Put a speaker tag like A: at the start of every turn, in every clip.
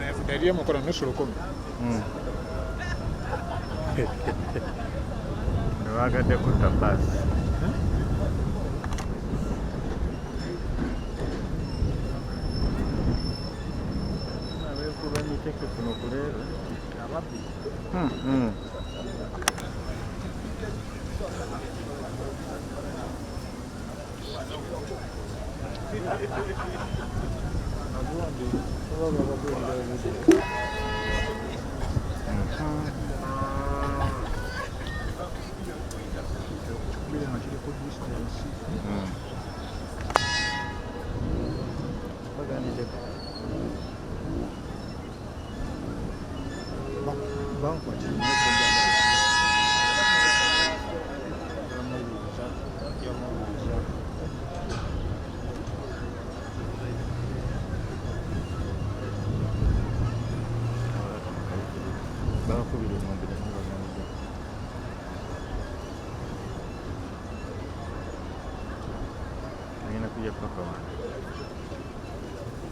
A: Efuta Mukono nusu 10.
B: Newagadde kutta bbaasi. Abeekuba emiteeke kuno ku leero ababbi.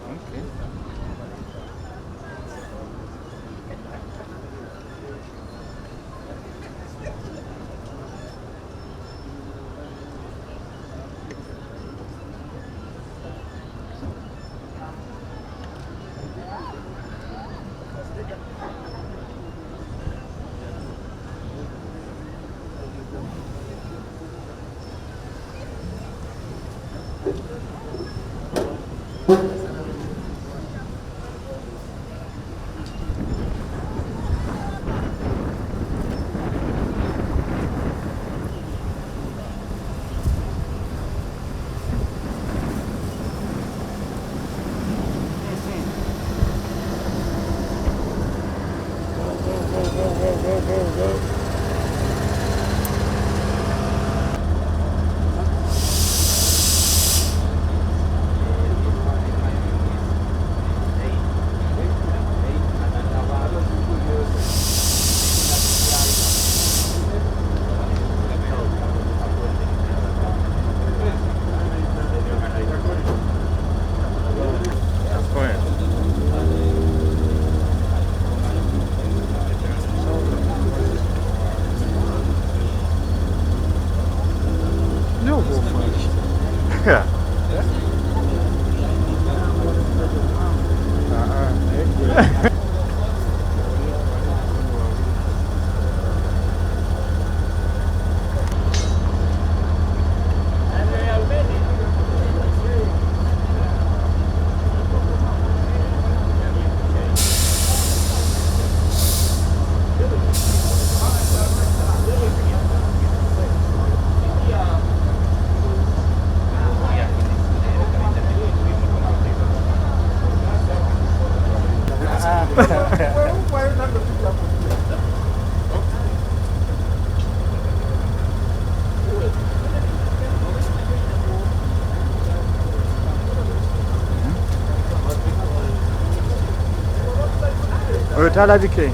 B: Okay. Oyo talabike.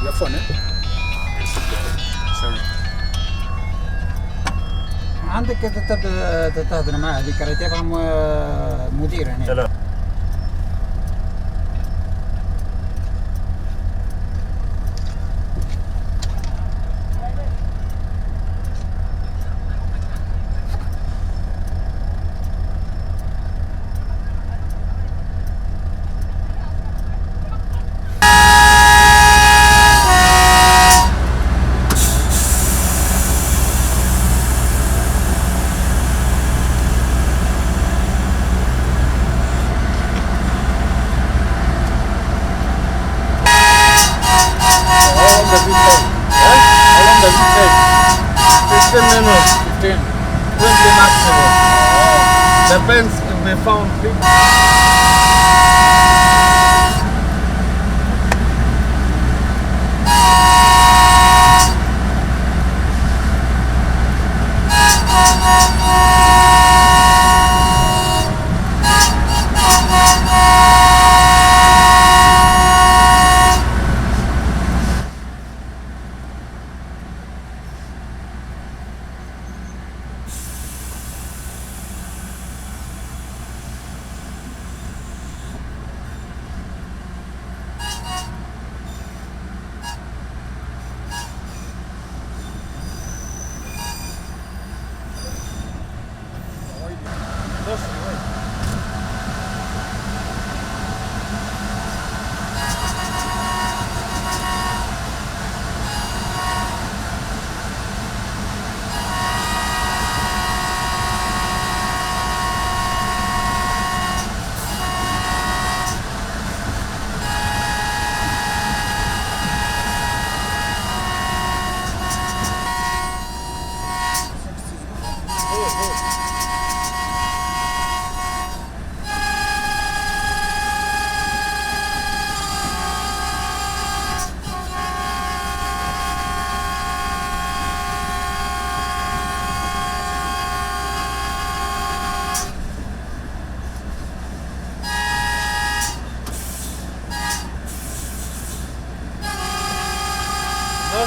A: Your phone, eh? Sorry.
C: عندك تهضر معاه هذيك راهي تبع مدير هنا.
B: سلام.
D: Depends if we found big.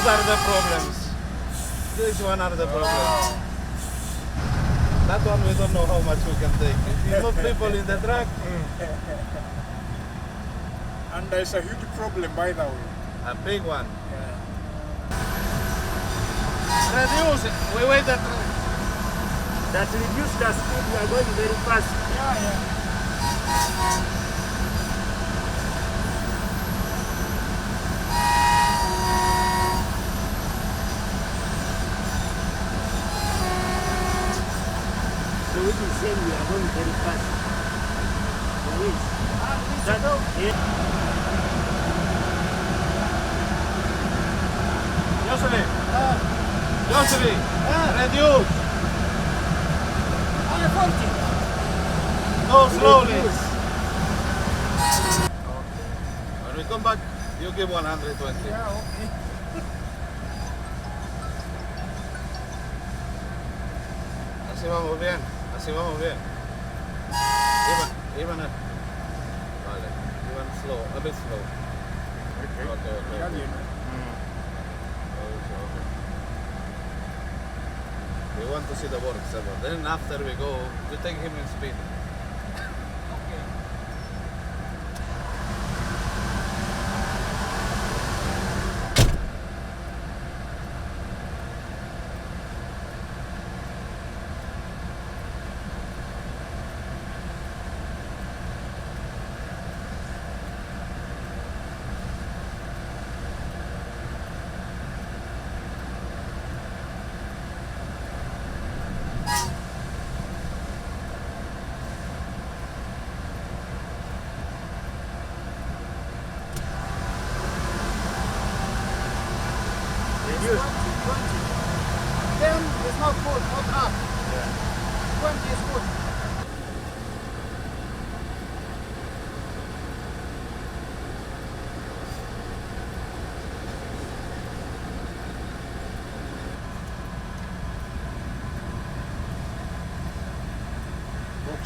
D: are the problems. This one are the problems. That one we don't know how much we can take. If you move people in the truck,
A: And there's a huge problem, by the way.
D: a big one. Reduce it. We wait that.
B: That reduce the speed, we are going very fast. So which is saying we are going very fast. There is.
D: Jocelyn. Jocelyn. Reduce. Go slowly. When we come back, you give 120. Así vamos bien. Así vamos bien. Even vale. Even slow. A bit slow. Okay. We want to see the work, Seba. Then after we go, you take him in speed.
C: Reduce. 10 is not good, not up. 20 is good.
A: Box.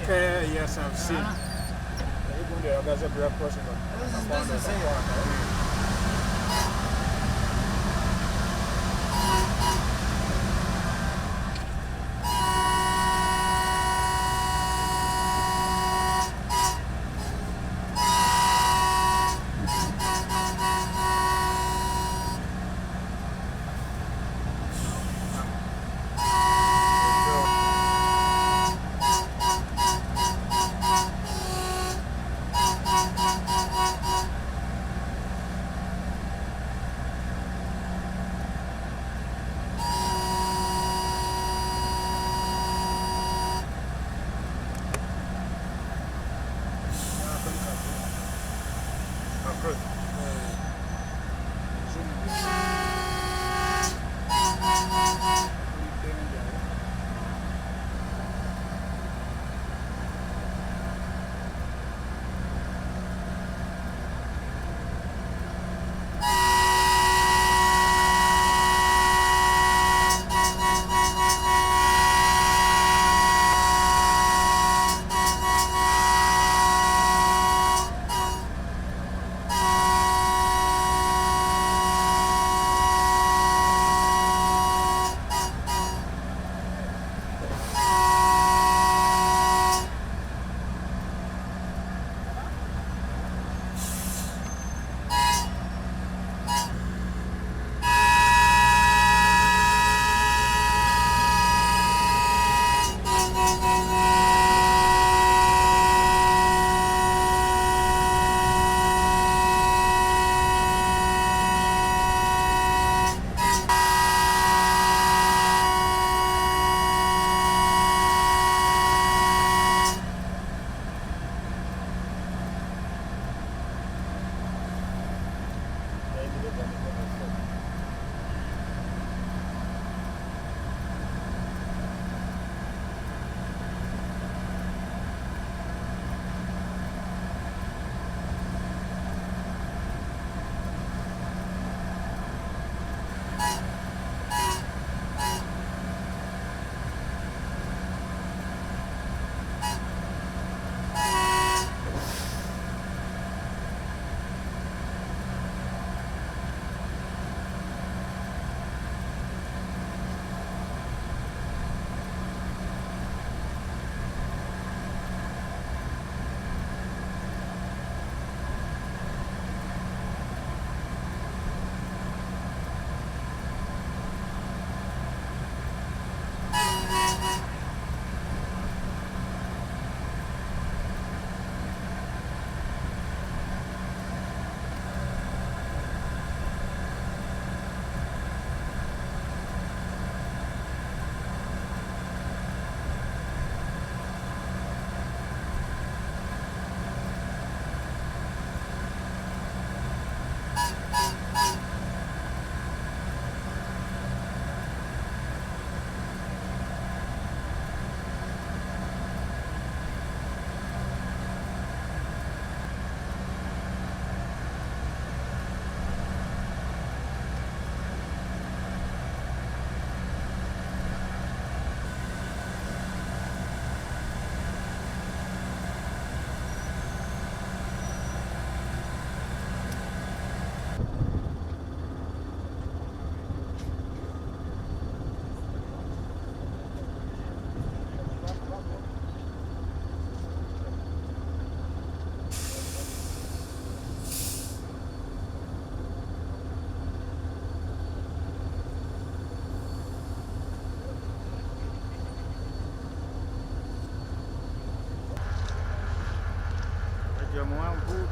A: Okay, yes, I've seen.
C: This is the same.
A: Ndio muwanvu.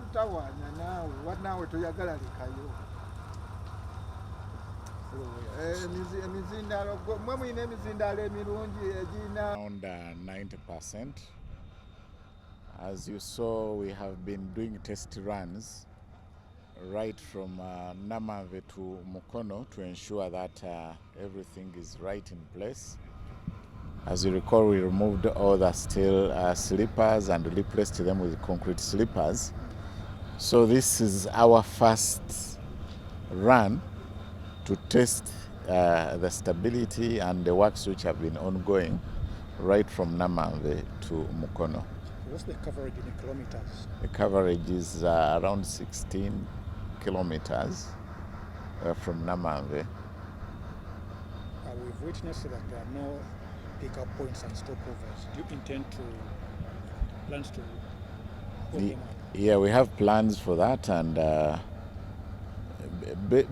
C: Tutawaanya naawe wanaawe toyagala lekayo emizindaalo mwe mulina emizindaalo emirungi egirina
E: around 90%. As you saw, we have been doing test runs right from Namave to Mukono to ensure that everything is right in place. As you recall, we removed all the steel sleepers and replaced them with concrete sleepers. So this is our first run to test the stability and the works which have been ongoing right from Namave to Mukono.
F: What's the coverage in kilometers?
E: The coverage is around 16 kilometers from Namave.
F: We've witnessed that there are no pick-up points and stopovers. Do you intend plans to put them up?
E: Yeah, we have plans for that, and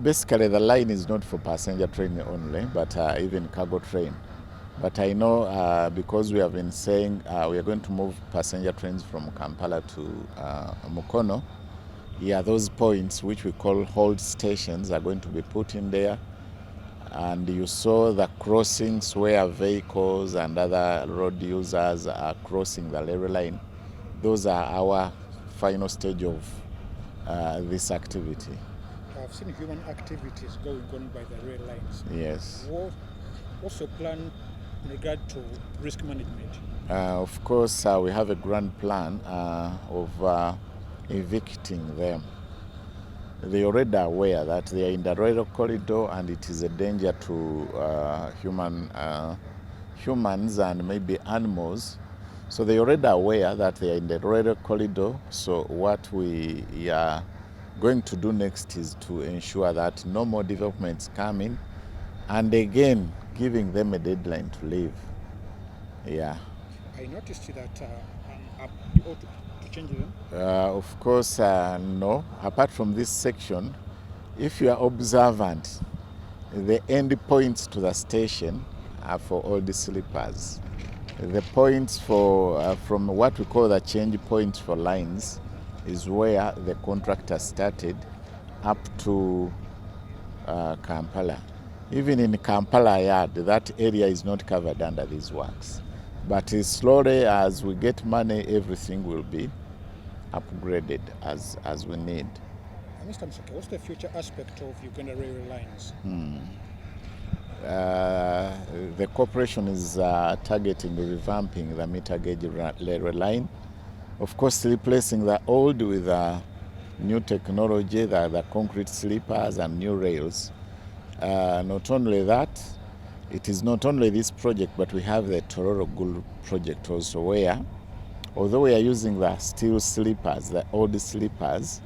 E: basically the line is not for passenger train only, but even cargo train. But I know because we have been saying we are going to move passenger trains from Kampala to Mukono. Yeah, those points which we call hold stations are going to be put in there. And you saw the crossings where vehicles and other road users are crossing the railway line. Those are our final stage of this activity.
F: I've seen human activities going on by the rail lines.
E: Yes.
F: What's your plan in regard to risk management?
E: Of course, we have a grand plan of evicting them. They already are aware that they are in the rail corridor and it is a danger to humans and maybe animals. So they already are aware that they are in the rail corridor. So what we are going to do next is to ensure that no more developments come in, and again giving them a deadline to leave. Yeah.
F: I noticed that you ought to change them.
E: Of course, no. Apart from this section, if you are observant, the end points to the station are for all the sleepers. The points for from what we call the change points for lines is where the contractor started up to Kampala. Even in Kampala yard, that area is not covered under these works. But slowly, as we get money, everything will be upgraded as we need.
F: Mr. Mseke, what's the future aspect of Uganda railway lines?
E: The corporation is targeting revamping the meter gauge railway line. Of course, replacing the old with new technology, the concrete sleepers and new rails. Not only that, it is not only this project, but we have the Oluguudo project also, where, although we are using the steel sleepers, the old sleepers,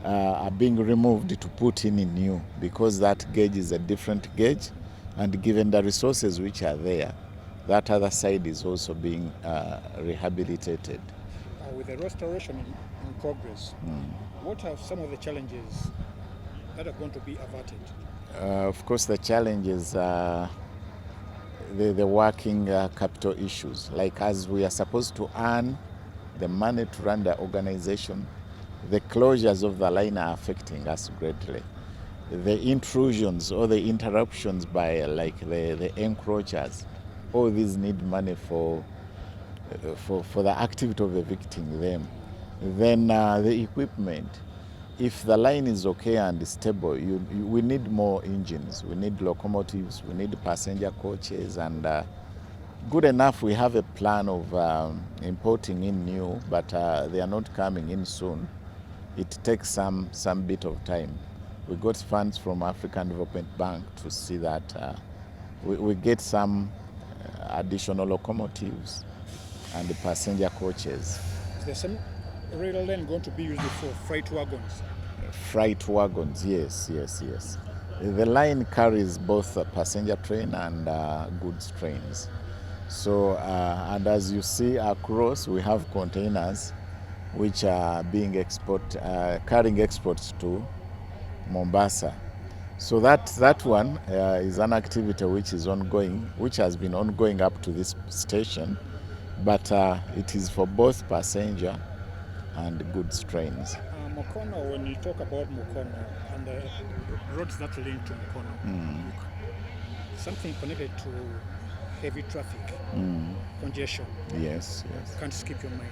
E: are being removed to put in new, because that gauge is a different gauge, and given the resources which are there, that other side is also being rehabilitated.
F: With the restoration in progress, what are some of the challenges that are going to be averted?
E: Of course, the challenges are the working capital issues. Like, as we are supposed to earn the money to run the organization, the closures of the line are affecting us greatly. The intrusions or the interruptions by the encroachers, all these need money for the activity of evicting them. Then the equipment. If the line is okay and stable, we need more engines, we need locomotives, we need passenger coaches, and good enough we have a plan of importing in new, but they are not coming in soon. It takes some bit of time. We got funds from African Development Bank to see that we get some additional locomotives and the passenger coaches.
F: Is there some rail line going to be used for freight wagons?
E: Freight wagons, yes. The line carries both a passenger train and goods trains. So, and as you see across, we have containers which are being carrying exports to Mombasa. So that one is an activity which is ongoing, which has been ongoing up to this station, but it is for both passenger and goods trains.
F: Mukono, when you talk about Mukono and the roads that link to Mukono, something connected to heavy traffic, congestion.
E: Yes.
F: Can't skip your mind.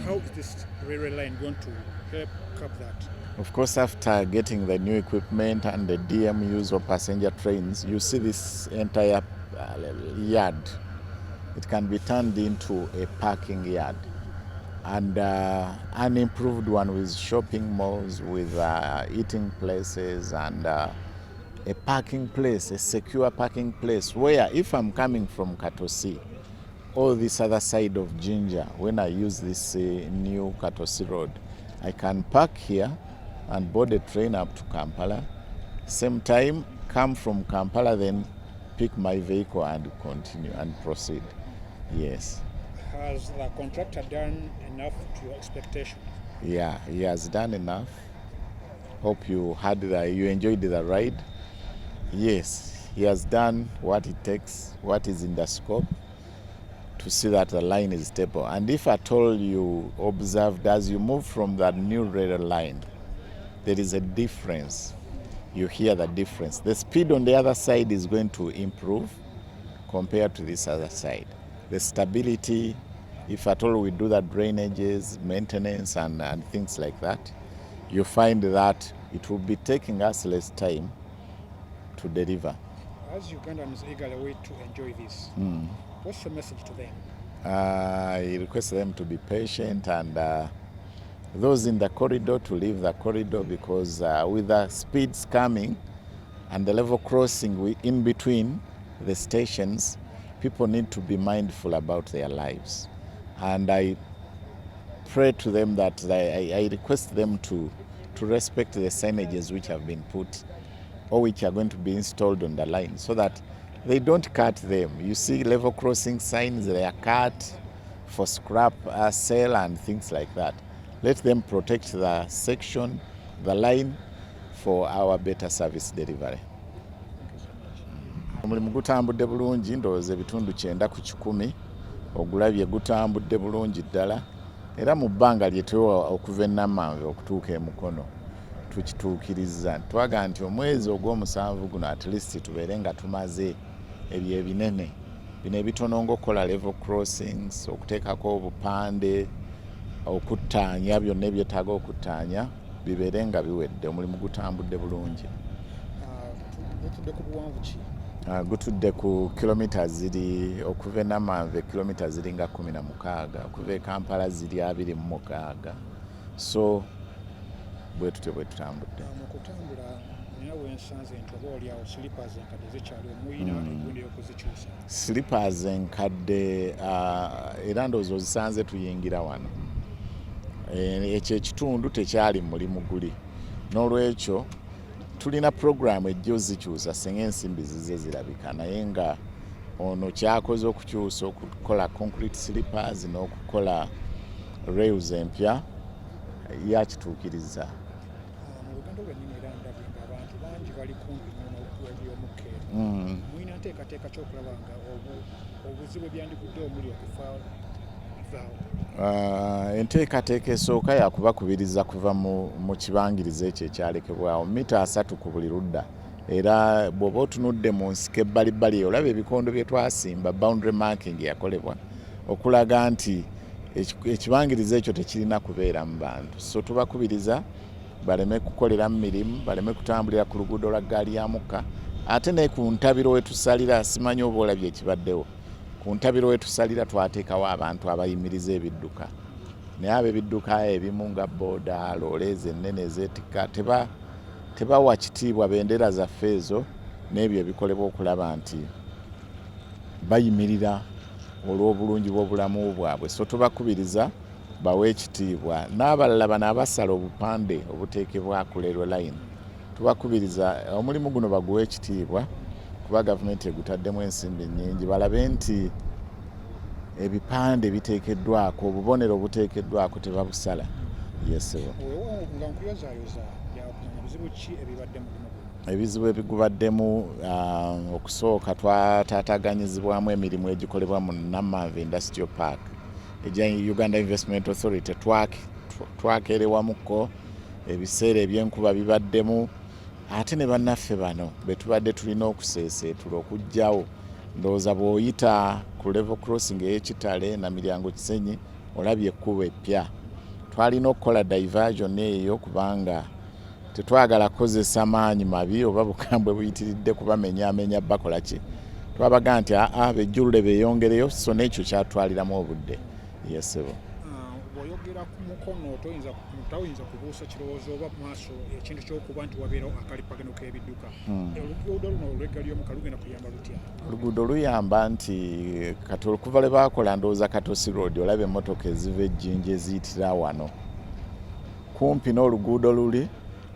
F: How is this railway line going to help curb that?
E: Of course, after getting the new equipment and the DMUs or passenger trains, you see this entire yard. It can be turned into a parking yard, and an improved one with shopping malls, with eating places, and a parking place, a secure parking place, where if I'm coming from Katosi or this other side of Ginger, when I use this new Katosi road, I can park here and board a train up to Kampala. Same time, come from Kampala, then pick my vehicle and continue and proceed. Yes.
F: Has the contractor done enough to your expectations?
E: Yeah, he has done enough. Hope you enjoyed the ride. Yes, he has done what it takes, what is in the scope, to see that the line is stable. And if at all you observed, as you move from that new rail line, there is a difference. You hear the difference. The speed on the other side is going to improve compared to this other side. The stability, if at all we do the drainages, maintenance, and things like that, you find that it will be taking us less time to deliver.
F: As Ugandans eagerly wait to enjoy this, what's your message to them?
E: I request them to be patient, and those in the corridor to leave the corridor, because with the speeds coming and the level crossing in between the stations, people need to be mindful about their lives. And I pray to them that I request them to respect the signages which have been put or which are going to be installed on the line, so that they don't cut them. You see level crossing signs, they are cut for scrap sale and things like that. Let them protect the section, the line, for our better service delivery. Omulimu gutambudde bulungi, ndowooza ebitundu 9 ku 10 ogulabye gutambudde bulungi ddala, era mu bbanga lyetuwa okuva e Namanve okutuuka e Mukono tukituukirizza. Twaga nti omwezi ogw'omusanvu guno at least tubeere nga tumaze ebyo ebinene bino ebitono ng'okukola level crossings, okuteekako obupande, okuttaanya byonna ebyetaaga okuttaanya bibeere nga biwedde. Omulimu gutambudde bulungi.
F: Gutudde ku buwanvu ki?
E: Gutudde ku kilomita ziri okuva e Namanve kilomita ziri nga 16, okuva e Kampala ziri 26. So bwe tutyo bwe tutambudde.
F: Mu kutambula nina wensanze nti oba oli awo slippers enkadde zikyali omuyina egundi y'okuzikyusa.
E: Slippers enkadde era ndowooza ozisanze tuyingira wano. Ekyo ekitundu tekyali mulimu guli. n'olwekyo tulina programu ejjo zikyusa singa ensimbi zize zirabika naye nga ono kyakoze okukyusa okukola concrete slippers n'okukola rails empya yakituukiriza.
F: Mu lugendo lwennyini era ndabye ng'abantu bangi bali kumpi n'omukeeno. Mulina nteekateeka ky'okulaba nga obuzibu byandigudde omuli okuvaawo.
E: Enteekateeka esooka yakubakubiriza kuva mu kibangirizi ekyo ekyalekebwawo mita 3 ku buli ludda, era bw'oba otunudde mu nsiko ebbalibbali olaba ebikondo bye twasimba boundary marking yakolebwa okulaga nti ekibangirizi ekyo tekirina kubeera mu bantu. So tubakubiriza baleme kukolera mu mirimu, baleme kutambulira ku luguudo lwa ggaali ya mukka, ate ne ku ntabiro we tusalira simanyi oba olabye ekibaddewo. Ku ntabiro we tusalira twateekawo abantu abayimiriza ebidduka, naye ab'ebidduka ebimu nga booda loolezi ennene ezeetikka tebawa kitiibwa bendera zaffe ezo n'ebyo ebikolebwa okulaba nti bayimirira olw'obulungi bw'obulamu bwabwe. So tubakubiriza bawe ekitiibwa, n'abalala bano abasala obupande obuteekebwa ku railway line tubakubiriza omulimu guno baguwe ekitiibwa kuba gavumenti egutaddemu ensimbi nnyingi, balabe nti ebipande biteekeddwako, obubonero obuteekeddwako tebabusala. Yesebo.
F: Nga nkuyozaayoza bizibu ki ebibadde mu guno?
E: Ebizibu ebigubaddemu okusooka twataataganyizibwamu emirimu egikolebwa mu Namave Industrial Park egya Uganda Investment Authority. Twakeerewamukko ebiseera eby'enkuba bibaddemu, ate ne bannaffe bano betubadde tulina okuseeseetula okugjawo. Ndowooza bw'oyita ku level crossing ey'Ekitale na Miryango Kisenyi olabye ekkubo eppya. Twalina okukola diversion eyo kubanga tetwagala kukozesa maanyi mabi oba bukambwe buyitiridde kubamenyaamenya bakola ki. Twabaga nti bejjulule beeyongereyo, so n'ekyo kyatwaliramu obudde. Yesebo.
F: Bw'oyogera ku Mukono toyinza kubuusa kirowoozo oba maaso ekintu ky'okuba nti wabeerawo akalipagano k'ebidduka. Oluguudo luno olw'eggali y'omukka lugenda kuyamba lutya?
E: Oluguudo luyamba nti kati okuva lwe baakola ndowooza Katosi Road olaba emmotoka eziva ejjinja eziyitira wano kumpi n'oluguudo luli,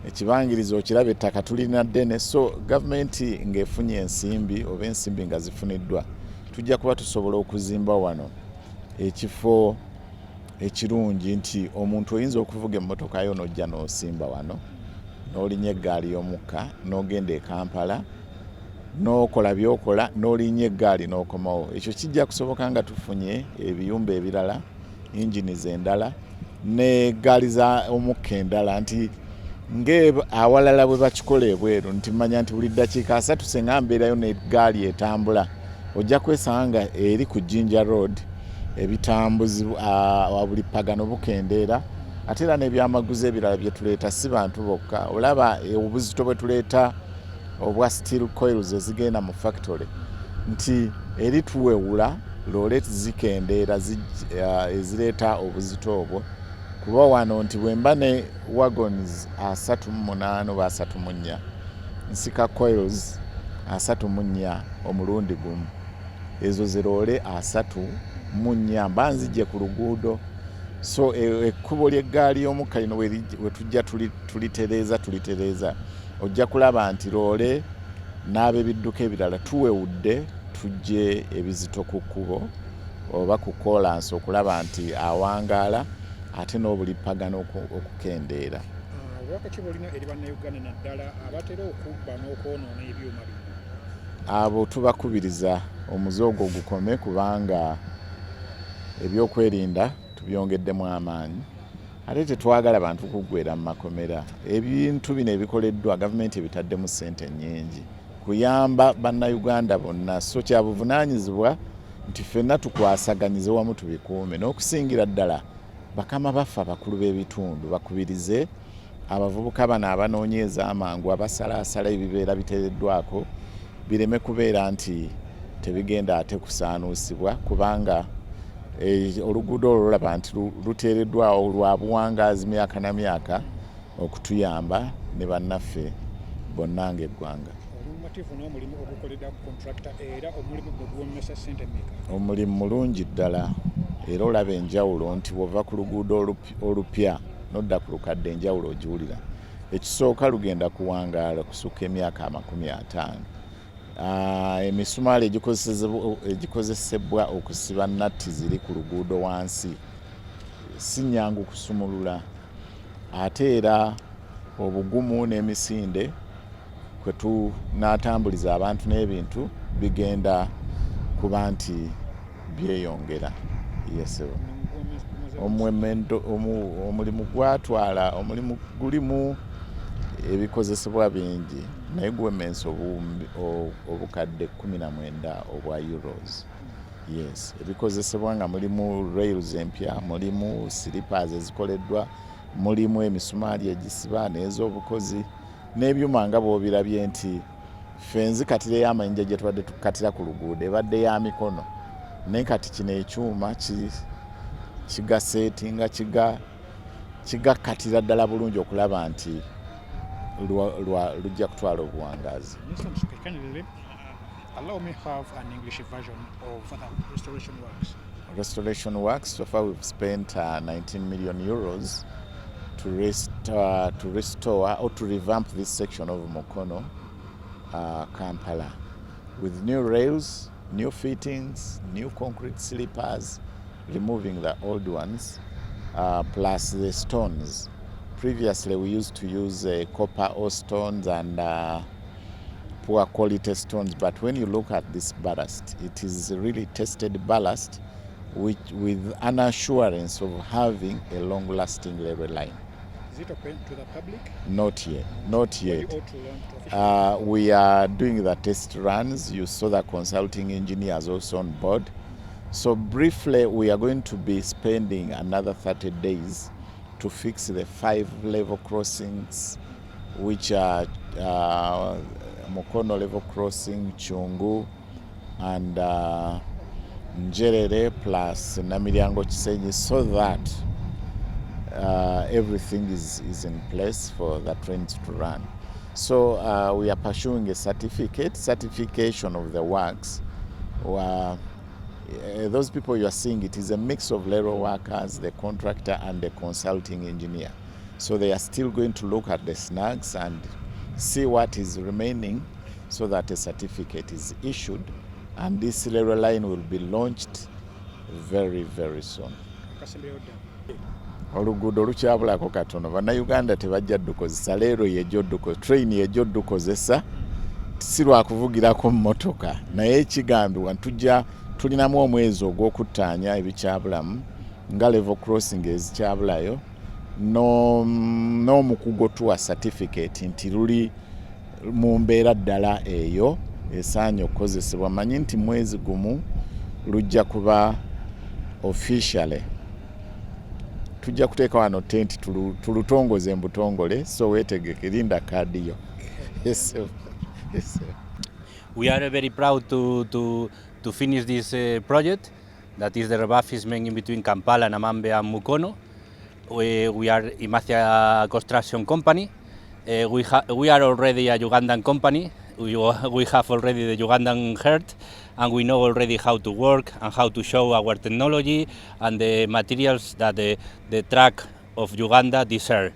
E: ekibangirizo okiraba ettaka tulina ddene. So gavumenti ng'efunye ensimbi oba ensimbi nga zifuniddwa, tujja kuba tusobola okuzimba wano ekifo ekirungi nti omuntu oyinza okuvuga emmotoka yo n'ojja n'osimba wano n'olinya eggaali y'omukka n'ogenda e Kampala n'okola by'okola n'olinya eggaali n'okomawo. Ekyo kijja kusoboka nga tufunye ebiyumba ebirala, engines endala n'eggaali za omukka endala, nti awalala bwe bakikola ebweru nti manya nti buli ddakiika 3 senga mbeerayo n'eggaali etambula ojja kwesanga eri ku Jinja Road ebitambuzi buli pagano bukendeera, ate era n'ebyamaguzi ebirala bye tuleeta si bantu bokka. Olaba obuzito bwe tuleeta obwa steel coils ezigenda mu factory nti eri tuwewula looleti zikendeera ezireeta obuzito obwo, kuba wano nti bwemba ne wagons 38 oba 34 nsika coils 34 omulundi gumu, ezo ziroole 34 mba nzijje ku luguudo. So ekkubo ly'eggaali y'omukka lino we tujja tulitereeza ojja kulaba nti loole n'ab'ebidduka ebirala tuwewudde tujje ebizito ku kkubo oba ku kolansi okulaba nti awangaala ate n'obulipagano okukendeera.
F: Wakati bolina eri bannayuganda naddala abatera okubba n'okwonoona ebyuma bino?
E: Abo tubakubiriza omuze ogwo gukome kubanga ebyokwerinda tubyongeddemu amaanyi, ate tetwagala bantu kuggweera mu makomera. Ebintu bino ebikoleddwa gavumenti ebitaddemu ssente nnyingi kuyamba bannayuganda bonna, so kya buvunaanyizibwa nti ffenna tukwasaganyize wamu tubikuume, n'okusingira ddala bakama baffe abakulu b'ebitundu bakubirize abavubuka bano abanoonyeza amangu abasalaasala ebibeera biteereddwako bireme kubeera nti tebigenda ate kusaanuusibwa, kubanga oluguudo olwo olaba nti luteereddwawo lwa buwangaazi myaka na myaka okutuyamba ne bannaffe bonna ng'eggwanga.
F: Olumativu n'omulimu ogukoledda ku contractor era omulimu gwe guwomesa ssente mmeka?
E: Omulimu mulungi ddala era olaba enjawulo nti bw'ova ku luguudo olupya n'odda ku lukadde enjawulo ogiwulira. ekisooka lugenda kuwangaala kusukka emyaka 50. Emisumaali egikozesebwa okusiba natti ziri ku luguudo wansi si nnyangu kusumulula, ate era obugumu n'emisinde kwe tunaatambuliza abantu n'ebintu bigenda kuba nti byeyongera. Yesebo omulimu omulimu gulimu ebikozesebwa bingi naye gwemensa obukadde 19 obwa euros. Yes, ebikozesebwa nga mulimu rails empya, mulimu slippers ezikoleddwa, mulimu emisumaali egisiba n'ez'obukozi n'ebyuma nga bw'obirabye nti fenzi katire y'amayinja gye tubadde tukatira ku luguudo ebadde ya mikono, naye kati kino ekyuma kigaseetinga kigakatira ddala bulungi okulaba nti lujja kutwala obuwangaazi.
F: Allow me have an English version of the restoration works.
E: Restoration works, so far we've spent 19 million euros to restore or to revamp this section of Mukono, Kampala, with new rails, new fittings, new concrete sleepers, removing the old ones, plus the stones. Previously we used to use copper ore stones and poor quality stones, but when you look at this ballast, it is really tested ballast with an assurance of having a long-lasting railway line.
F: Is it open to the public?
E: Not yet, not yet. We are doing the test runs. You saw the consulting engineers also on board. So briefly, we are going to be spending another 30 days to fix the 5 level crossings, which are Mukono level crossing, Chungu, and Njerere plus Namiryango Chisenyi, so that everything is in place for the trains to run. So we are pursuing a certification of the works. Those people you are seeing, it is a mix of railway workers, the contractor and the consulting engineer. So they are still going to look at the snags and see what is remaining so that a certificate is issued, and this railway line will be launched very, very soon. Oluguudo lukyabulako katono. Bannayuganda tebajja dukozesa leero yejjodduko, train yejjoddukozesa si lwa kuvugirako mmotoka, naye ekigambibwa tulinamu omwezi ogw'okuttaanya ebikyabulamu nga level crossing ezikyabulayo n'omukugo tuwa certificate nti luli mu mbeera ddala eyo esaanye okukozesebwa. Manyi nti mwezi gumu lujja kuba officially tujja kuteeka wano tenti tulutongoze mbutongole, so weetegeke, linda kaadi yo. Yes.
G: We are very proud to finish this project, that is the refurbishment in between Kampala, Namambe and Mukono. We are Imacia Construction Company. We are already a Ugandan company. We have already the Ugandan heart, and we know already how to work and how to show our technology and the materials that the track of Uganda deserve.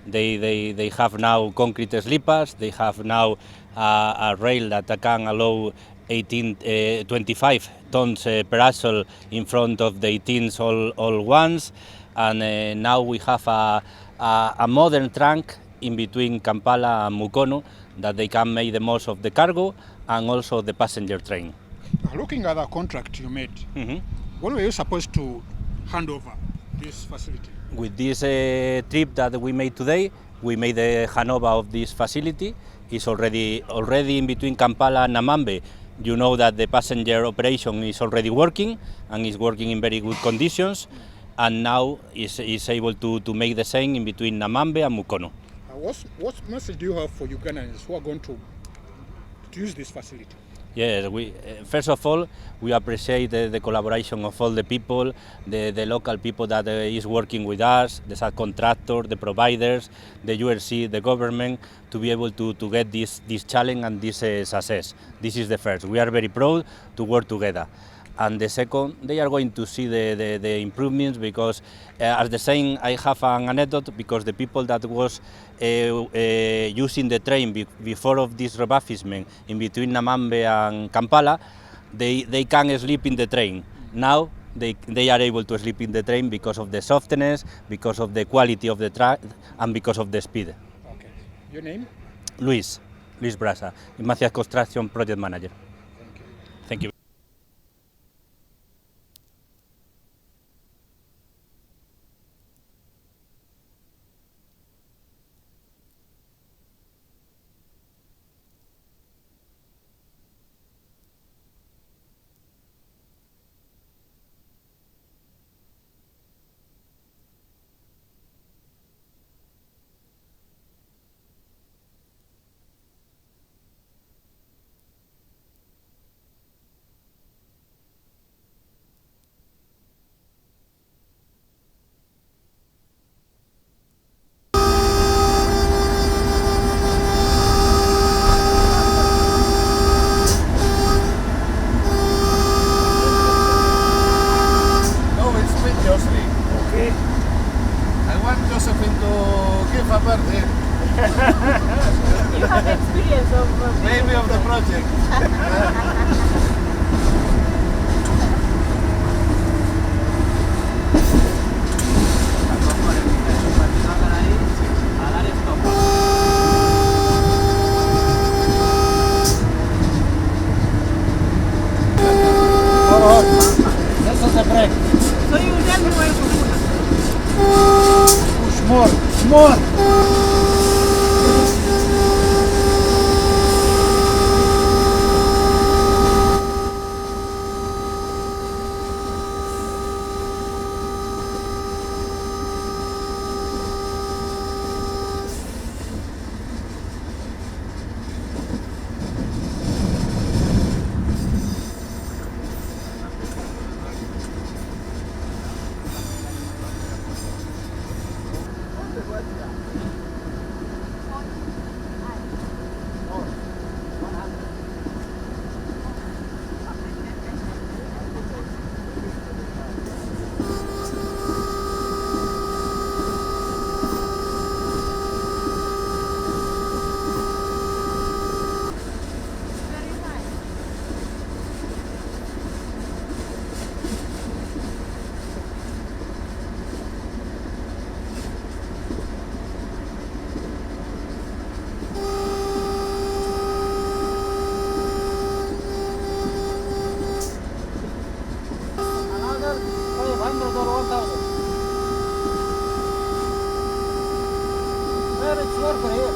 G: They have now concrete sleepers. They have now a rail that can allow 25 tons per axle in front of the 18s all ones, and now we have a modern trunk in between Kampala and Mukono that they can make the most of the cargo and also the passenger train.
F: Looking at the contract you made, when were you supposed to hand over this facility?
G: With this trip that we made today, we made the handover of this facility. It's already in between Kampala and Namambe. You know that the passenger operation is already working and is working in very good conditions, and now is able to make the same in between Namambe and Mukono.
F: What message do you have for Ugandans who are going to use this facility?
G: Yes, first of all, we appreciate the collaboration of all the people, the local people that is working with us, the subcontractor, the providers, the URC, the government, to be able to get this challenge and this success. This is the first. We are very proud to work together. And the second, they are going to see the improvements, because as the saying, I have an anecdote, because the people that was using the train before of this refurbishment in between Namambe and Kampala, they can sleep in the train. Now they are able to sleep in the train because of the softness, because of the quality of the track, and because of the speed.
F: Okay. Your name?
G: Luis Brasa, Imacia Construction Project Manager. Thank you.
D: No, we speak Jocelyn.
B: Okay.
D: I want Josephine to give a birthday,
H: You have experience of
D: maybe of the project.
B: This is a break.
H: So you tell me where to
B: Push more. Another 500 or 1,000. Where it's worker here?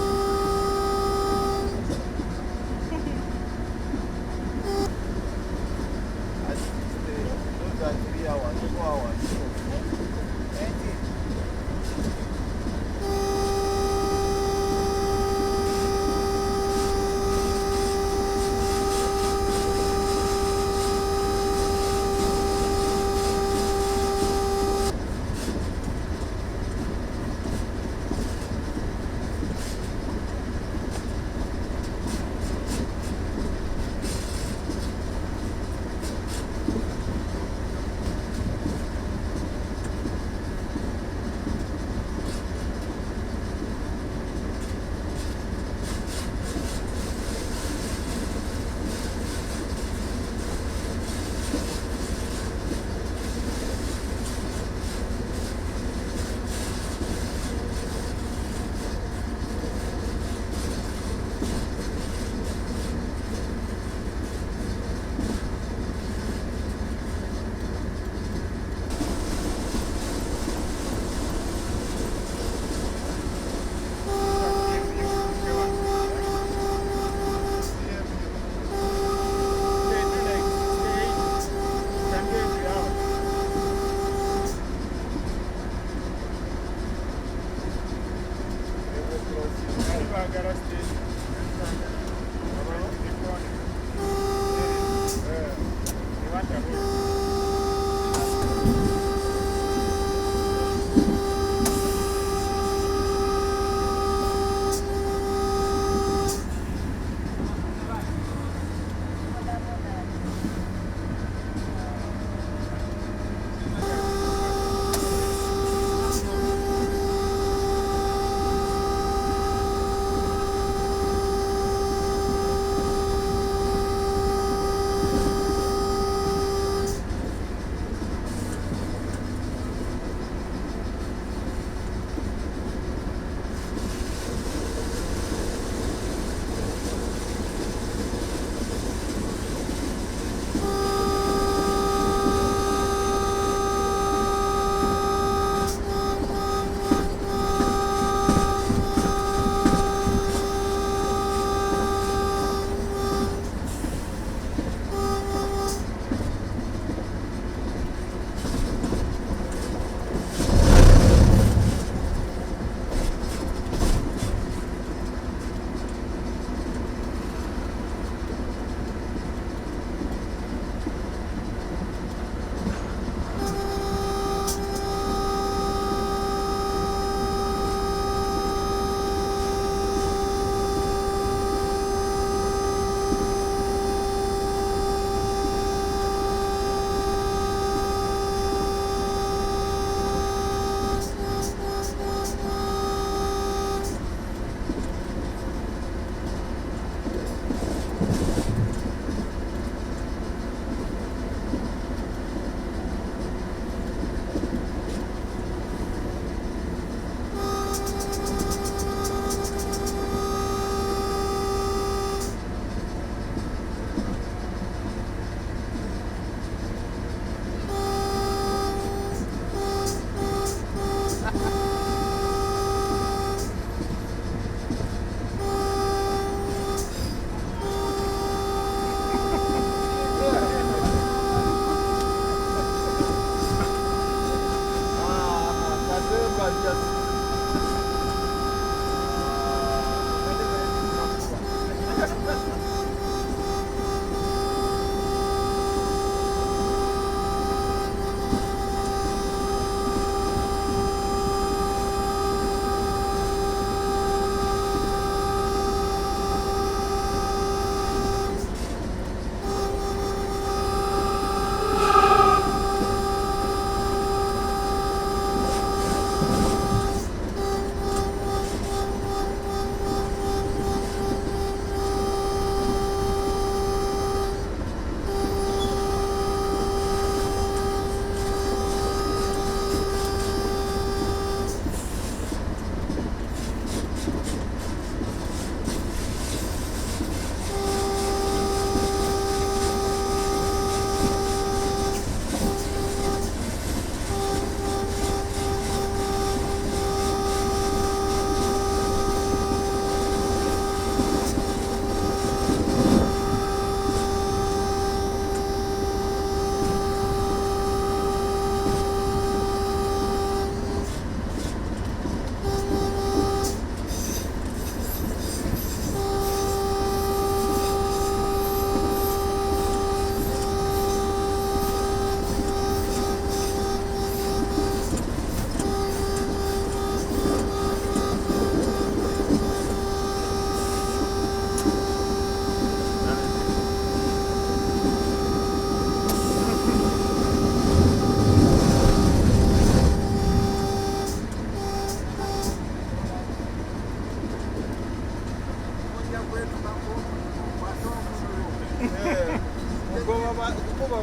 F: It's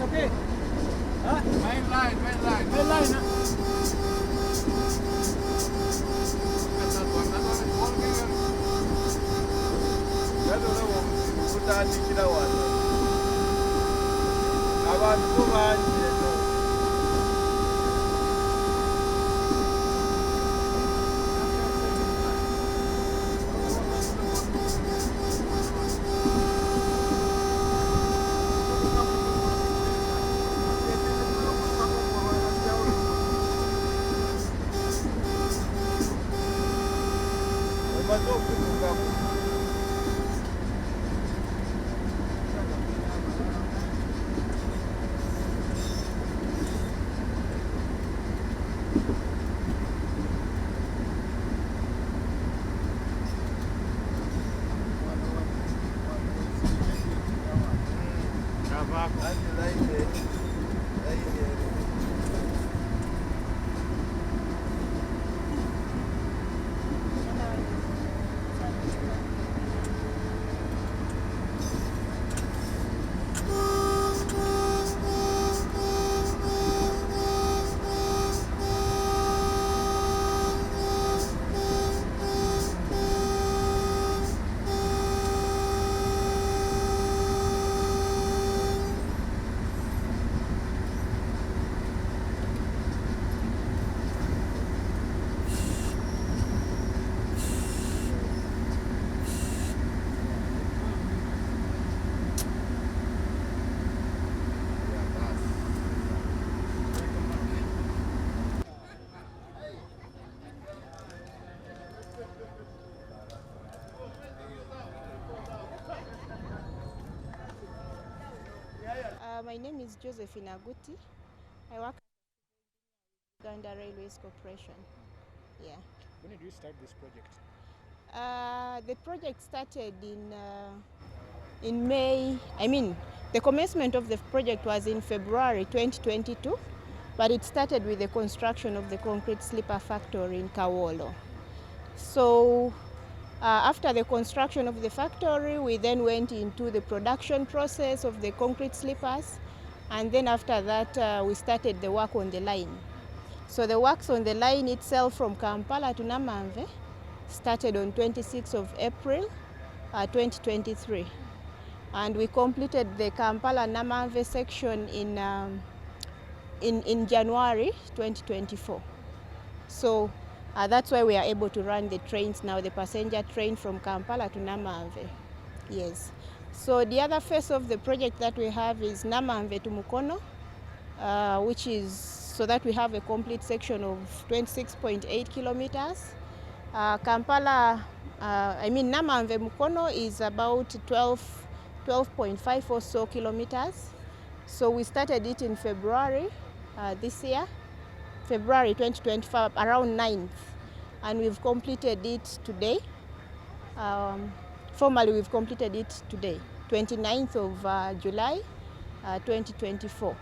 F: okay. Huh?
A: Main line.
F: Main line, huh?
H: My name is Josephine Aguti. I work at Uganda Railways Corporation. Yeah.
F: When did you start this project?
H: The project started in May. The commencement of the project was in February 2022, but it started with the construction of the concrete slipper factory in Kawolo. So after the construction of the factory, we then went into the production process of the concrete slippers, and then after that we started the work on the line. So the works on the line itself from Kampala to Namamve started on 26th of April 2023, and we completed the Kampala-Namamve section in January 2024. So that's why we are able to run the trains now, the passenger train from Kampala to Namamve. Yes. So the other phase of the project that we have is Namamve to Mukono, which is so that we have a complete section of 26.8 kilometers. Namamve Mukono is about 12.5 or so kilometers. So we started it in February this year, February 2025, around 9th, and we've completed it today. Formally, we've completed it today, 29th of July 2024.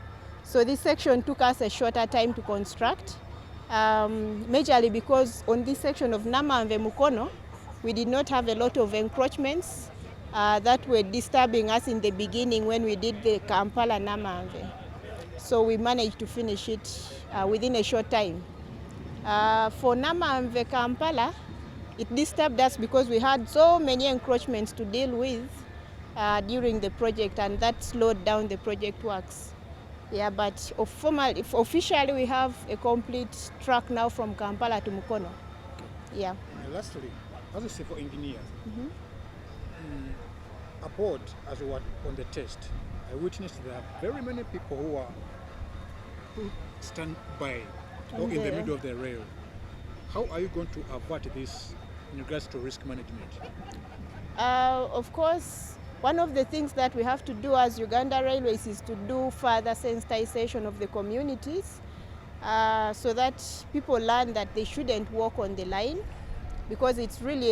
H: So this section took us a shorter time to construct, majorly because on this section of Namamve Mukono, we did not have a lot of encroachments that were disturbing us in the beginning when we did the Kampala Namamve. So we managed to finish it within a short time. For Namamve Kampala, it disturbed us because we had so many encroachments to deal with during the project, and that slowed down the project works. Yeah, but officially we have a complete track now from Kampala to Mukono. Yeah.
F: And lastly, as a civil engineer, aboard as we were on the test, I witnessed there are very many people who stand by or in the middle of the rail. How are you going to avert this in regards to risk management?
H: Of course, one of the things that we have to do as Uganda Railways is to do further sensitization of the communities so that people learn that they shouldn't walk on the line, because it's really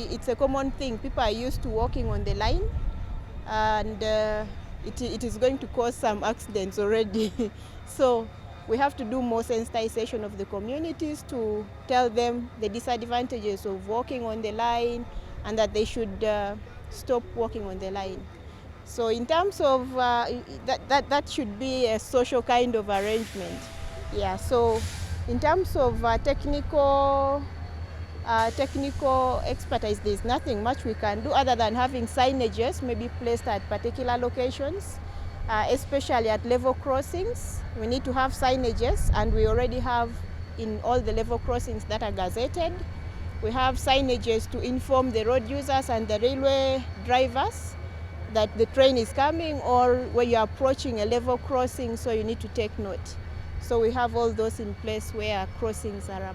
H: it's a common thing. People are used to walking on the line, and it is going to cause some accidents already. So we have to do more sensitization of the communities to tell them the disadvantages of walking on the line and that they should stop walking on the line. So in terms of that should be a social kind of arrangement. Yeah, so in terms of technical expertise, there's nothing much we can do other than having signages maybe placed at particular locations, especially at level crossings. We need to have signages, and we already have in all the level crossings that are gazetted. We have signages to inform the road users and the railway drivers that the train is coming, or when you're approaching a level crossing, so you need to take note. So we have all those in place where crossings are